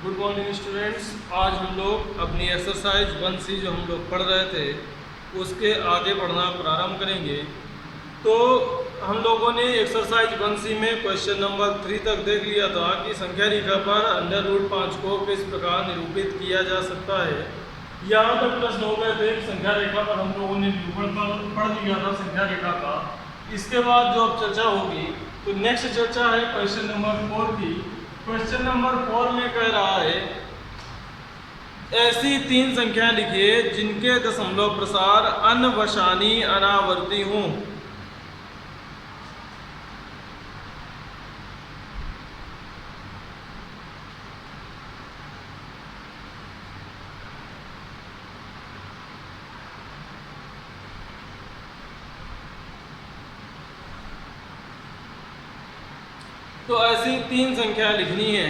Good morning students. आज हम लोग अपनी एक्सरसाइज 1C जो हम लोग पढ़ रहे थे उसके आगे बढ़ना प्रारंभ करेंगे। तो हम लोगों ने एक्सरसाइज 1C में क्वेश्चन नंबर 3 तक देख लिया था कि संख्या रेखा पर √5 को किस प्रकार निरूपित किया जा सकता है। यहाँ तक प्रश्न हो गए थे। संख्या रेखा पर हम लोगों ने निरूपण पढ़ लिया था संख्या रेखा का। इसके बाद जो अब चर्चा होगी तो नेक्स्ट चर्चा है क्वेश्चन नंबर 4 की। क्वेश्चन नंबर 4 में कह रहा है ऐसी 3 संख्याएं लिखिए जिनके दशमलव प्रसार अनवशानी अनावर्ती हों। तो ऐसी 3 संख्याएं लिखनी है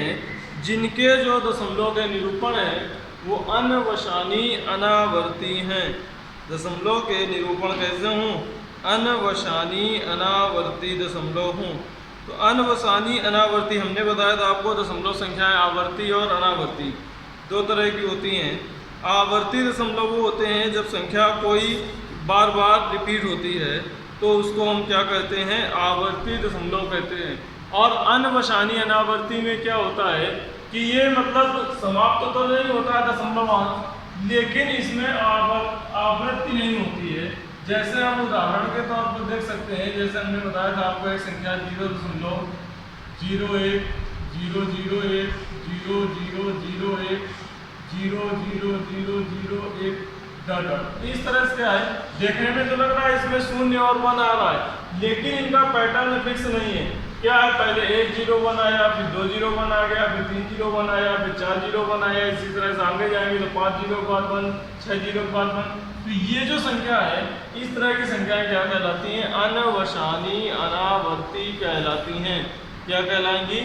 जिनके जो दशमलव के निरूपण है वो अनवशानी अनावर्ती हैं। दशमलव के निरूपण कैसे हों? अनवशानी अनावर्ती दशमलव हों। तो अनवशानी अनावर्ती हमने बताया था आपको, दशमलव संख्याएं आवर्ती और अनावर्ती दो तरह की होती हैं। आवर्ती दशमलव वो होते हैं जब संख्या कोई बार बार रिपीट होती है तो उसको हम क्या कहते हैं? आवर्ती दशमलव कहते हैं। और अनवशानी अनावर्ती में क्या होता है कि ये मतलब समाप्त तो नहीं होता है दशमलव अंक, लेकिन इसमें आवृत्ति नहीं होती है। जैसे हम उदाहरण के तौर पर देख सकते हैं, जैसे हमने बताया था आपको एक संख्या 0.01 001 0001 000001 डॉट। इस तरह से क्या है, देखने में तो लग रहा है इसमें 0 और 1 आ रहा है, लेकिन इनका पैटर्न फिक्स नहीं है। क्या है, पहले 1 0 1 आया, फिर 2 0 1 आ गया, फिर 3 0 1 आया, फिर 4 0 1 आया। इसी तरह से आगे जाएंगे तो 5 0 के बाद 1, 6 0 के बाद 1। तो ये जो संख्या है, इस तरह की संख्याएं क्या कहलाती हैं? अनवशानी अनावर्ती कहलाती हैं। क्या कहलाएंगी?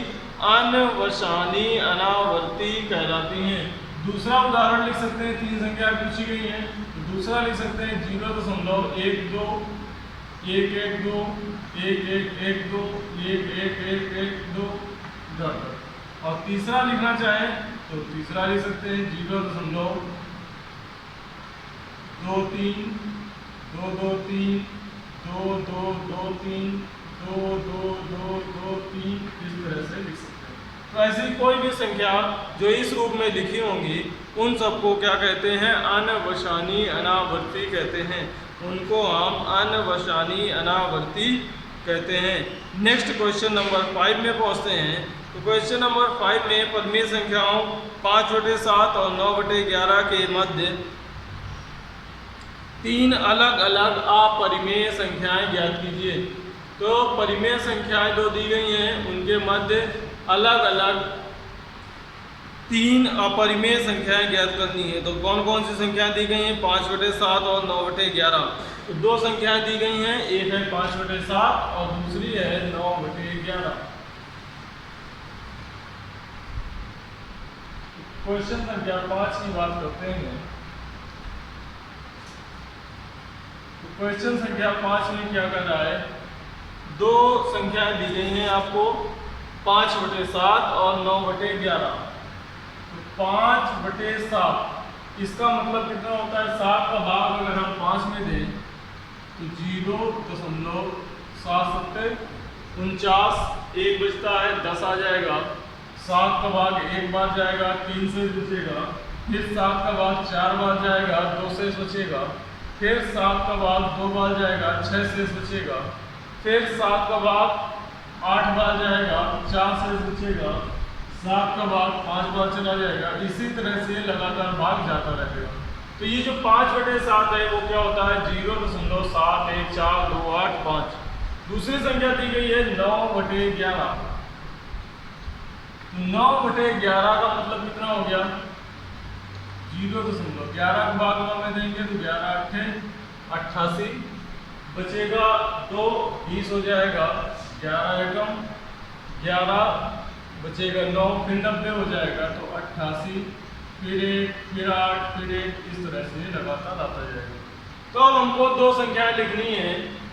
अनवशानी अनावर्ती कहलाती हैं। दूसरा उदाहरण लिख सकते हैं, 3 संख्या पूछी गई है तो दूसरा लिख सकते हैं 0.12 1 1 2 1 1 1 2 1 1 1 1 2 डॉट। और तीसरा लिखना चाहें तो तीसरा लिख सकते हैं 0.23 2 3 2 2 3 2 2 2 3 2 2 2 2 3 इस तरह से लिख सकते हैं। तो ऐसी कोई भी संख्या जो इस रूप में लिखी होंगी उन सबको क्या कहते हैं? अनवशानी अनावर्ती कहते हैं। उनको हम अनवशानी अनावर्ती कहते हैं। नेक्स्ट क्वेश्चन नंबर 5 में पहुंचते हैं। तो क्वेश्चन नंबर 5 में परिमेय संख्याओं 5/7 और 9/11 के मध्य 3 अलग अलग अपरिमेय संख्याएं ज्ञात कीजिए। तो परिमेय संख्याएं जो दी गई हैं उनके मध्य अलग अलग 3 अपरिमेय संख्याएं ज्ञात करनी है। तो कौन कौन सी संख्याएं दी गई हैं? 5/7 और 9/11। तो 2 संख्याएं दी गई हैं, एक है 5/7 और दूसरी है 9/11। क्वेश्चन संख्या 5 की बात करते हैं। तो क्वेश्चन संख्या 5 में क्या कर रहा है? 2 संख्याएं दी गई हैं आपको, 5/7 और 9/11। तो 5/7 इसका मतलब कितना होता है? 7 का भाग अगर हम 5 में दें तो 0.77 49, 1 बचता है 10 आ जाएगा। 7 का भाग 1 बार जाएगा, 3 से बचेगा। फिर 7 का भाग 4 बार जाएगा, 2 से बचेगा। फिर 7 का भाग 2 बार जाएगा, 6 से बचेगा। फिर 7 का भाग 8 बार जाएगा, 4 से बचेगा। 7 का भाग 5 बार चला जाएगा। इसी तरह से लगातार भाग जाता रहेगा। तो ये जो 5/7 है वो क्या होता है? 0.714285। दूसरी संख्या दी गई है 9/11। 9/11 का मतलब कितना हो गया? 0.11 का भाग 9 में देंगे तो 11 8 88 बचेगा 2 20 हो जाएगा। 11 एकम 11 बचेगा 9 फिर 90 हो जाएगा। तो 88 फिर 1 फिर 8 फिर 1 इस तरह से लगातार आता जाएगा। तो अब हमको 2 संख्याएं लिखनी है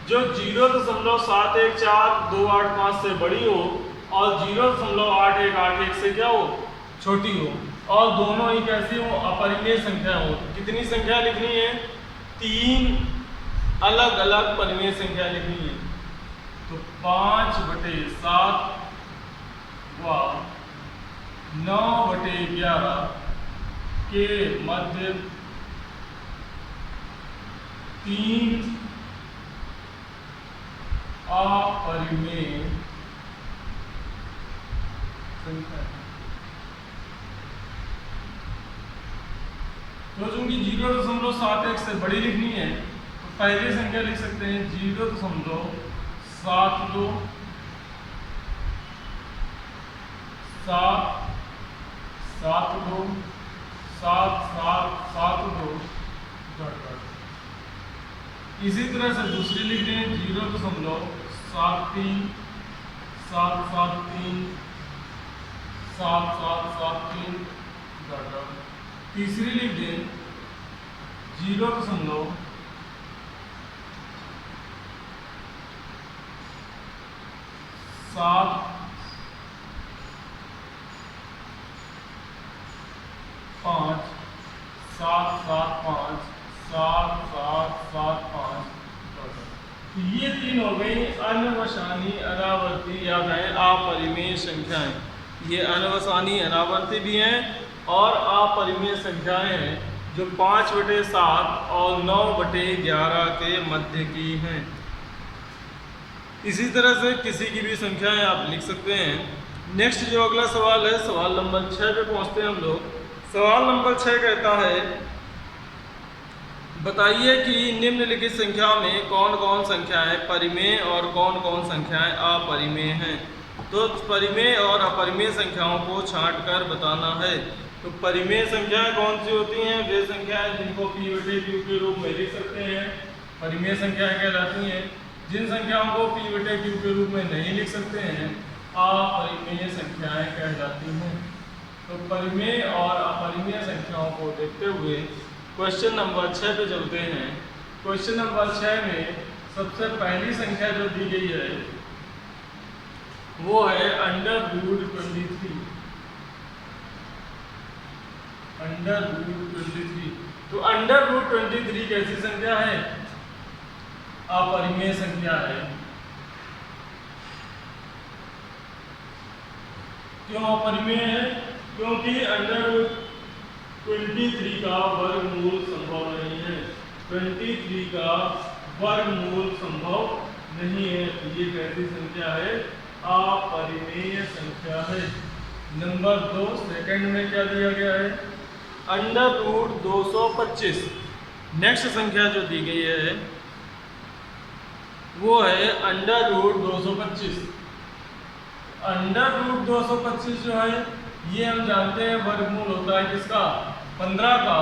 जो 0.714285 से बड़ी हो और 0.8181 से क्या हो? छोटी हो और दोनों ही कैसी हो, अपरिमेय संख्या हो। तो कितनी संख्या लिखनी है, 3 अलग अलग परिमेय संख्या लिखनी है। तो 5/7 व 9/11 के मध्य 3 अपरिमेय संख्या। तो चूंकि 0.71 से बड़ी लिखनी है तो पहली संख्या लिख सकते हैं 0.72 772 7772। इसी तरह से दूसरी लिख दें 0.73 773 7773। तीसरी लिख दें 0.7 5 7 7 5 7 7 7 5। तो ये 3 हो गई अनवसानी अनावर्ती या कहें अपरिमेय संख्याएं। ये अनवसानी अनावर्ती भी हैं और अपरिमेय संख्याएं हैं जो 5/7 और 9/11 के मध्य की हैं। इसी तरह से किसी की भी संख्याएं आप लिख सकते हैं। नेक्स्ट जो अगला सवाल है, सवाल नंबर 6 पे पहुंचते हैं हम लोग। सवाल नंबर 6 कहता है बताइए कि निम्नलिखित संख्या में कौन कौन संख्याएं परिमेय और कौन कौन संख्याएं अपरिमेय हैं। तो परिमेय और अपरिमेय संख्याओं को छांटकर बताना है। तो परिमेय संख्याएं कौन सी होती हैं, वे संख्याएं जिनको p/q के रूप में लिख सकते हैं परिमेय संख्याएं कहलाती हैं। जिन संख्याओं को p/q के रूप में नहीं लिख सकते हैं अपरिमेय संख्याएं कहलाती हैं। तो परिमेय और अपरिमेय संख्याओं को देखते हुए क्वेश्चन नंबर 6 पे चलते हैं। क्वेश्चन नंबर 6 में सबसे पहली संख्या जो दी गई है वो है √23। √23। तो √23 कैसी संख्या है, अपरिमेय संख्या है। क्यों अपरिमेय है, क्योंकि √23 का वर्गमूल संभव नहीं है। 23 का वर्गमूल संभव नहीं है। ये कैसी संख्या है, अपरिमेय संख्या है। नंबर 2 सेकंड में क्या दिया गया है, √225। नेक्स्ट संख्या जो दी गई है वो है √225। √225 जो है ये हम जानते हैं वर्गमूल होता है किसका, 15 का।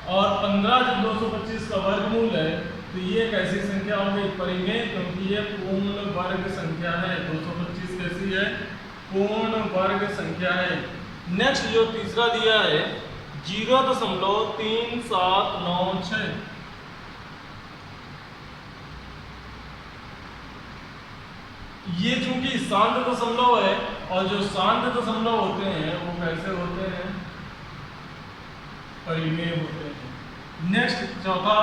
और 15 जब 225 का वर्गमूल है तो ये कैसी संख्या होगी, परिमेय, क्योंकि ये पूर्ण वर्ग संख्या है। 225 कैसी है, पूर्ण वर्ग संख्या है। नेक्स्ट जो तीसरा दिया है 0.3796। ये चूंकि शांत दशमलव है और जो शांत दशमलव होते हैं वो कैसे होते हैं, परिमेय होते हैं। नेक्स्ट चौथा,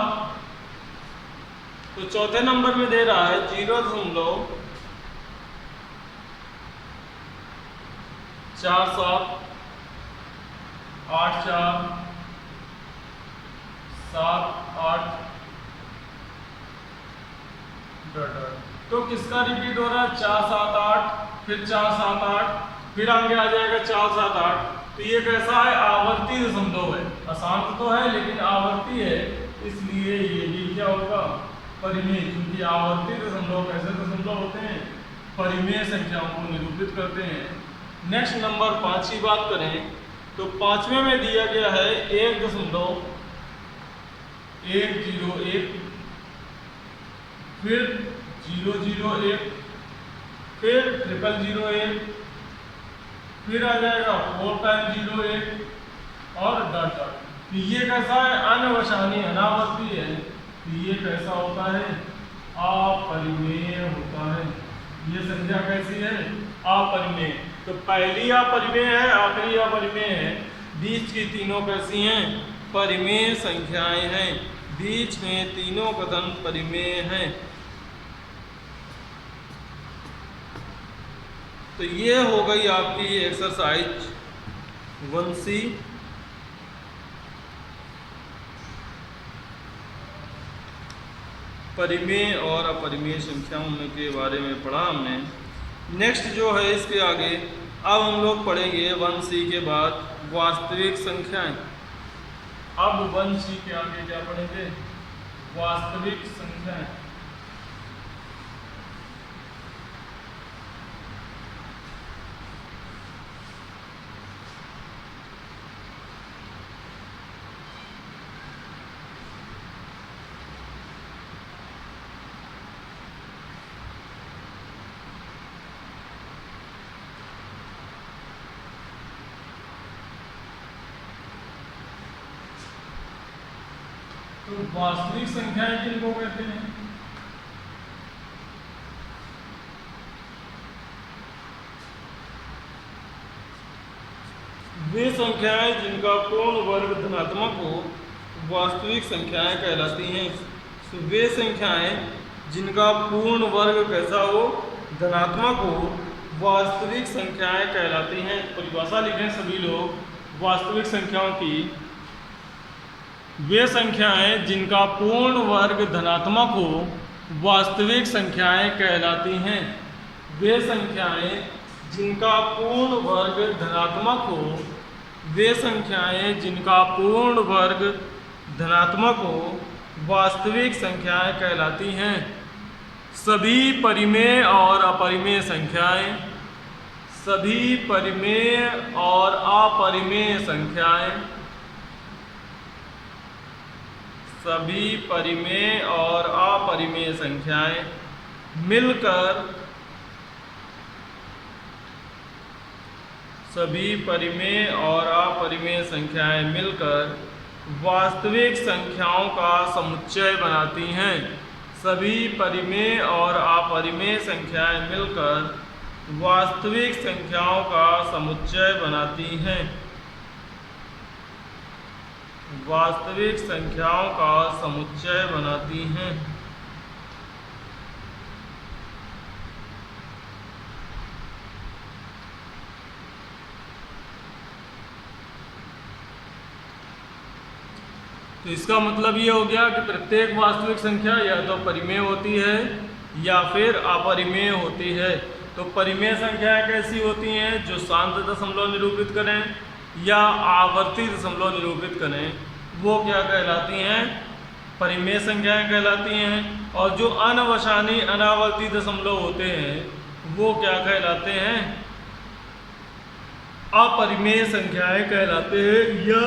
तो चौथे नंबर में दे रहा है 0.478478। तो किसका रिपीट हो रहा है, 478, फिर 478, फिर आगे आ जाएगा 478। तो ये कैसा है, आवर्ती दशमलव है। अशांत तो है लेकिन आवर्ती है, इसलिए ये भी क्या होगा, परिमेय। क्योंकि आवर्ती दशमलव कैसे दशमलव होते हैं, परिमेय संख्याओं को निरूपित करते हैं। नेक्स्ट नंबर 5 की बात करें तो 5वें में दिया गया है 1.101, फिर 001, फिर 0001, फिर आ जाएगा 4 टाइम 01 और डॉट डॉट। तो ये कैसा है, अनवसानी अनावर्ती है। तो ये कैसा होता है, अपरिमेय होता है। ये संख्या कैसी है, अपरिमेय। तो पहली अपरिमेय है, आखिरी अपरिमेय है, बीच की तीनों कैसी हैं? परिमेय संख्याएं हैं। बीच में तीनों कथन परिमेय हैं। तो ये हो गई आपकी एक्सरसाइज 1C। परिमेय और अपरिमेय संख्याओं के बारे में पढ़ा हमने। नेक्स्ट जो है इसके आगे अब हम लोग पढ़ेंगे 1C के बाद वास्तविक संख्याएं। अब 1C के आगे क्या पढ़ेंगे? वास्तविक संख्याएं। तो वास्तविक संख्याएं किनको कहते हैं? वे संख्याएं जिनका पूर्ण वर्ग धनात्मक हो वास्तविक संख्याएं कहलाती हैं। तो वे संख्याएं जिनका पूर्ण वर्ग कैसा हो? धनात्मक हो, वास्तविक संख्याएं कहलाती हैं। परिभाषा लिखें सभी लोग वास्तविक संख्याओं की। वे संख्याएं जिनका पूर्ण वर्ग धनात्मक हो वास्तविक संख्याएं कहलाती हैं। वे संख्याएं जिनका पूर्ण वर्ग धनात्मक हो, वे संख्याएं जिनका पूर्ण वर्ग धनात्मक हो वास्तविक संख्याएं कहलाती हैं। सभी परिमेय और अपरिमेय संख्याएं, सभी परिमेय और अपरिमेय संख्याएं, सभी परिमेय और अपरिमेय संख्याएं मिलकर, सभी परिमेय और अपरिमेय संख्याएं मिलकर वास्तविक संख्याओं का समुच्चय बनाती हैं। सभी परिमेय और अपरिमेय संख्याएं मिलकर वास्तविक संख्याओं का समुच्चय बनाती हैं। वास्तविक संख्याओं का समुच्चय बनाती हैं। तो इसका मतलब ये हो गया कि प्रत्येक वास्तविक संख्या या तो परिमेय होती है या फिर अपरिमेय होती है। तो परिमेय संख्याएं कैसी होती हैं? जो शांत दशमलव निरूपित करें या आवर्ती दशमलव निरूपित करें, वो क्या कहलाती हैं? परिमेय संख्याएं कहलाती हैं। और जो अनवसानी अनावर्ती दशमलव होते हैं वो क्या कहलाते हैं? अपरिमेय संख्याएं कहलाते हैं। या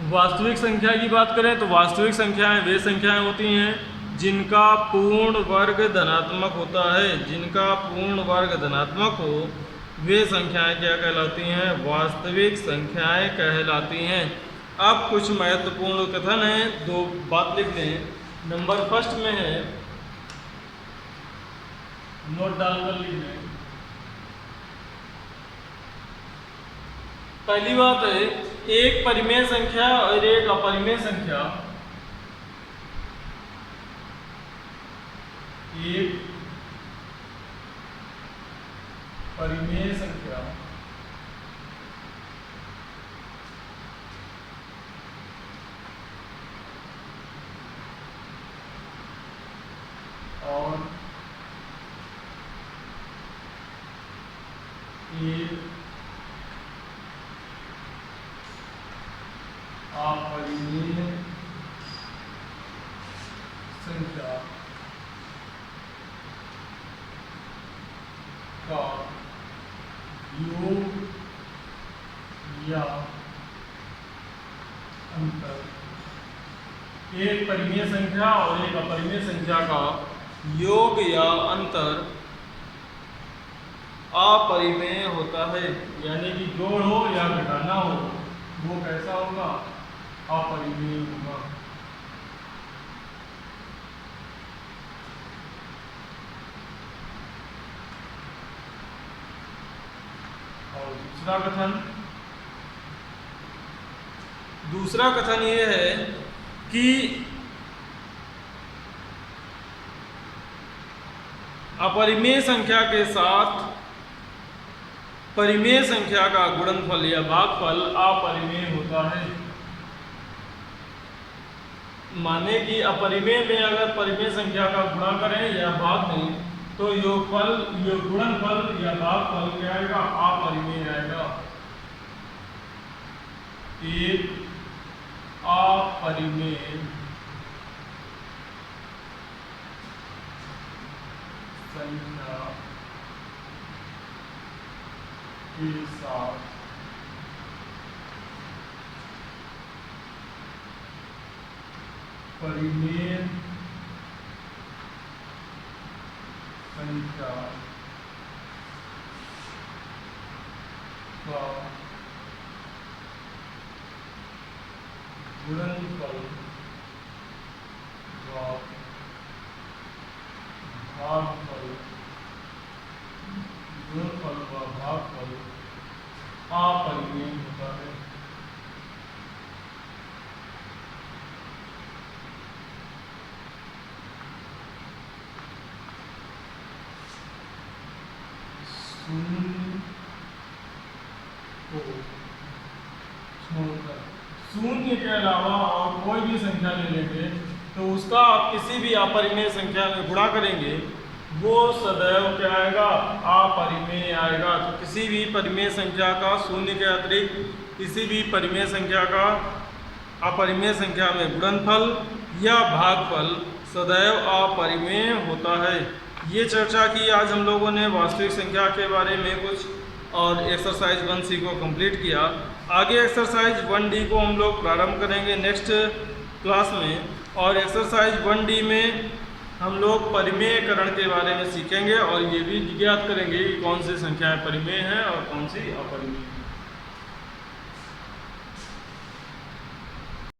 वास्तविक संख्या की बात करें तो वास्तविक संख्याएं वे संख्याएं होती हैं जिनका पूर्ण वर्ग धनात्मक होता है। जिनका पूर्ण वर्ग धनात्मक हो वे संख्याएं क्या कहलाती हैं? वास्तविक संख्याएं कहलाती हैं। अब कुछ महत्वपूर्ण कथन हैं, दो बात लिख लें। नंबर फर्स्ट में है, नोट डालकर लिख लें। पहली बात है, एक परिमेय संख्या और एक अपरिमेय संख्या, एक परिमेय संख्या और एक अपरिमेय संख्या का योग या अंतर। एक परिमेय संख्या और एक अपरिमेय संख्या का योग या अंतर अपरिमेय होता है। यानी कि जोड़ हो या घटाना हो वो कैसा होगा? अपरिमेय होगा। और दूसरा कथन ये है कि अपरिमेय संख्या के साथ परिमेय संख्या का गुणनफल या भागफल अपरिमेय होता है। माने कि अपरिमेय में अगर परिमेय संख्या का गुणा करें या भाग दें तो योगफल गुणनफल या भागफल क्या आएगा? अपरिमेय आएगा। एक अपरिमेय संख्या के साथ परिमेय संख्या का गुणनफल व भागफल अपरिमेय होता है। शून्य के अलावा और कोई भी संख्या ले लेंगे तो उसका आप किसी भी अपरिमेय संख्या में गुणा करेंगे वो सदैव क्या आएगा? अपरिमेय आएगा। तो किसी भी परिमेय संख्या का शून्य के अतिरिक्त किसी भी परिमेय संख्या का अपरिमेय संख्या में गुणनफल या भागफल सदैव अपरिमेय होता है। ये चर्चा की आज हम लोगों ने वास्तविक संख्या के बारे में कुछ और एक्सरसाइज 1C को कंप्लीट किया। आगे एक्सरसाइज 1D को हम लोग प्रारंभ करेंगे नेक्स्ट क्लास में, और एक्सरसाइज 1D में हम लोग परिमेयकरण के बारे में सीखेंगे और ये भी ज्ञात करेंगे कि कौन सी संख्याएं परिमेय हैं और कौन सी अपरिमेय हैं।